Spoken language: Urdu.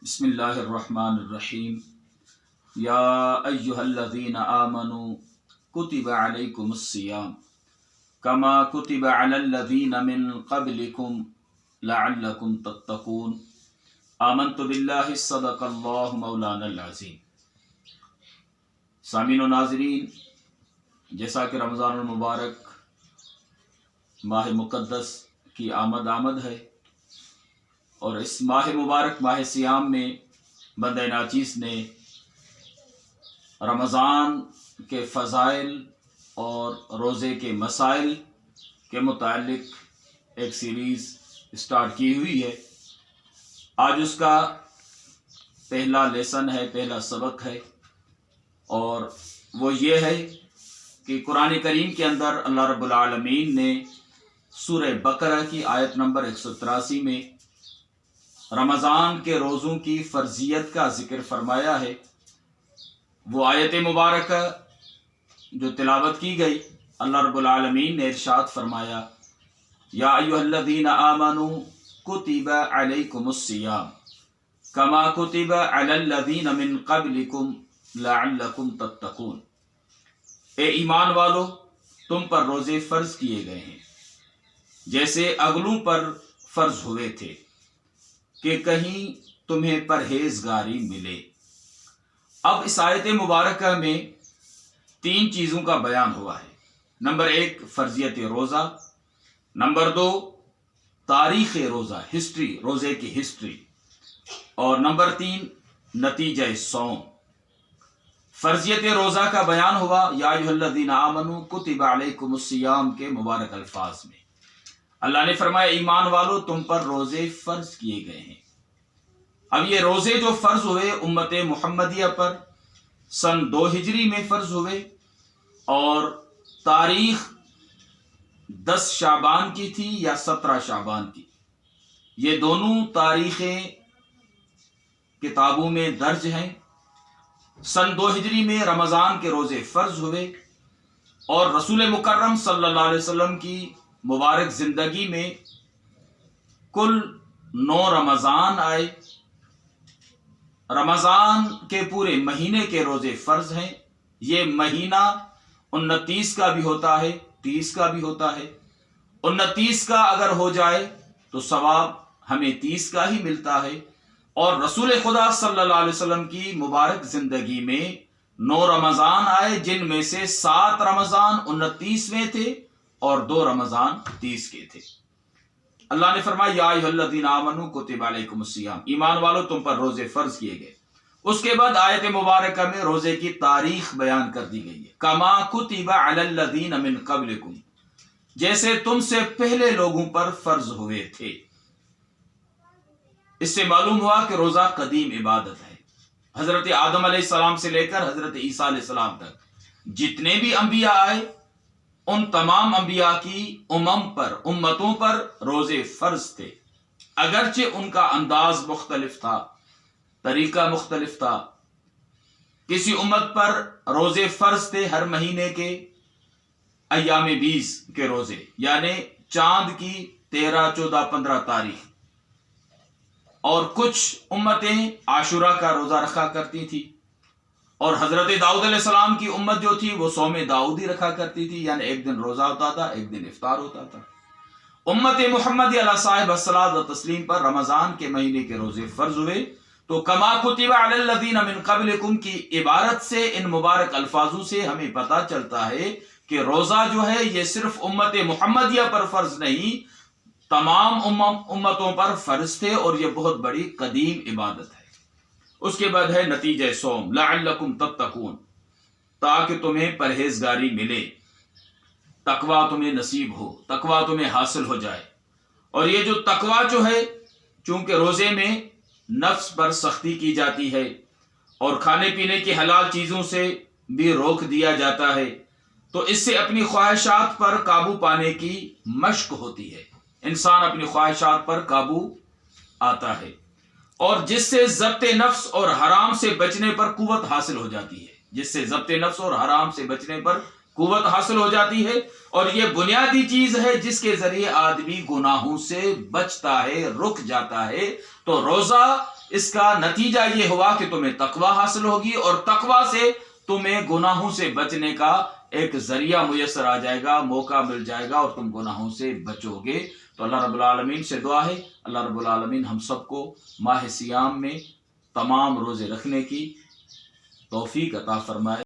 بسم اللہ الرحمن الرحیم یا ایہا الذین آمنوا کتب علیکم الصیام کما کتب علی الذین من قبلکم لعلکم تتقون آمنت باللہ صدق اللہ مولانا العظیم۔ سامعین و ناظرین، جیسا کہ رمضان المبارک ماہ مقدس کی آمد ہے اور اس ماہ مبارک ماہ سیام میں بندہ ناچیز نے رمضان کے فضائل اور روزے کے مسائل کے متعلق ایک سیریز سٹارٹ کی ہوئی ہے۔ آج اس کا پہلا لیسن ہے، پہلا سبق ہے، اور وہ یہ ہے کہ قرآن کریم کے اندر اللہ رب العالمین نے سورہ بقرہ کی آیت نمبر 183 میں رمضان کے روزوں کی فرضیت کا ذکر فرمایا ہے۔ وہ آیت مبارکہ جو تلاوت کی گئی، اللہ رب العالمین نے ارشاد فرمایا یا ایھا الذین آمنوا کتب علیکم الصیام کما کتب علی الذین من قبلکم لعلکم تتقون۔ اے ایمان والو، تم پر روزے فرض کیے گئے ہیں جیسے اگلوں پر فرض ہوئے تھے کہ کہیں تمہیں پرہیزگاری ملے۔ اب اس آیت مبارکہ میں 3 چیزوں کا بیان ہوا ہے۔ نمبر 1 فرضیت روزہ، نمبر 2 تاریخ روزہ، ہسٹری، روزے کی ہسٹری، اور نمبر 3 نتیجہ صوم۔ فرضیت روزہ کا بیان ہوا یا ایھا الذین آمنوا کتب علیکم الصیام کے مبارک الفاظ میں۔ اللہ نے فرمایا ایمان والو، تم پر روزے فرض کیے گئے ہیں۔ اب یہ روزے جو فرض ہوئے امت محمدیہ پر سن 2 ہجری میں فرض ہوئے، اور تاریخ 10 شعبان کی تھی یا 17 شعبان کی۔ یہ دونوں تاریخیں کتابوں میں درج ہیں۔ سن 2 ہجری میں رمضان کے روزے فرض ہوئے، اور رسول مکرم صلی اللہ علیہ وسلم کی مبارک زندگی میں کل 9 رمضان آئے۔ رمضان کے پورے مہینے کے روزے فرض ہیں۔ یہ مہینہ 29 کا بھی ہوتا ہے، 30 کا بھی ہوتا ہے۔ 29 کا اگر ہو جائے تو ثواب ہمیں 30 کا ہی ملتا ہے، اور رسول خدا صلی اللہ علیہ وسلم کی مبارک زندگی میں 9 رمضان آئے، جن میں سے 7 رمضان 29ویں تھے اور 2 رمضان 30 کے تھے۔ اللہ نے فرمایا یا ایھا الذین آمنوا کتب علیکم الصیام، ایمان والو تم پر روزے فرض کیے گئے۔ اس کے بعد آیت مبارکہ میں روزے کی تاریخ بیان کر دی گئی ہے، کما کتب علی الذین من قبلکم، جیسے تم سے پہلے لوگوں پر فرض ہوئے تھے۔ اس سے معلوم ہوا کہ روزہ قدیم عبادت ہے۔ حضرت آدم علیہ السلام سے لے کر حضرت عیسیٰ علیہ السلام تک جتنے بھی انبیاء آئے، ان تمام انبیاء کی امتوں پر روزے فرض تھے، اگرچہ ان کا انداز مختلف تھا، طریقہ مختلف تھا۔ کسی امت پر روزے فرض تھے ہر مہینے کے ایام 20 کے روزے، یعنی چاند کی 13، 14، 15 تاریخ، اور کچھ امتیں عاشورہ کا روزہ رکھا کرتی تھی، اور حضرت داؤد علیہ السلام کی امت جو تھی وہ صوم داؤدی رکھا کرتی تھی، یعنی ایک دن روزہ ہوتا تھا، ایک دن افطار ہوتا تھا۔ امت محمدی علیہ صاحب الصلاۃ و تسلیم پر رمضان کے مہینے کے روزے فرض ہوئے، تو کما کتب علی الذین من قبلکم کی عبارت سے، ان مبارک الفاظوں سے ہمیں پتہ چلتا ہے کہ روزہ جو ہے یہ صرف امت محمدیہ پر فرض نہیں، تمام امتوں پر فرض تھے، اور یہ بہت بڑی قدیم عبادت ہے۔ اس کے بعد ہے نتیجہ صوم، لعلکم تتقون، تاکہ تمہیں پرہیزگاری ملے، تقوی تمہیں نصیب ہو، تقوی تمہیں حاصل ہو جائے۔ اور یہ جو تقوی جو ہے، چونکہ روزے میں نفس پر سختی کی جاتی ہے، اور کھانے پینے کی حلال چیزوں سے بھی روک دیا جاتا ہے، تو اس سے اپنی خواہشات پر قابو پانے کی مشق ہوتی ہے۔ انسان اپنی خواہشات پر قابو آتا ہے، اور جس سے ضبط نفس اور حرام سے بچنے پر قوت حاصل ہو جاتی ہے، جس سے ضبط نفس اور حرام سے بچنے پر قوت حاصل ہو جاتی ہے، اور یہ بنیادی چیز ہے جس کے ذریعے آدمی گناہوں سے بچتا ہے، رک جاتا ہے۔ تو روزہ اس کا نتیجہ یہ ہوا کہ تمہیں تقوی حاصل ہوگی، اور تقوی سے تمہیں گناہوں سے بچنے کا ایک ذریعہ میسر آ جائے گا، موقع مل جائے گا، اور تم گناہوں سے بچو گے۔ تو اللہ رب العالمین سے دعا ہے اللہ رب العالمین ہم سب کو ماہ سیام میں تمام روزے رکھنے کی توفیق عطا فرمائے۔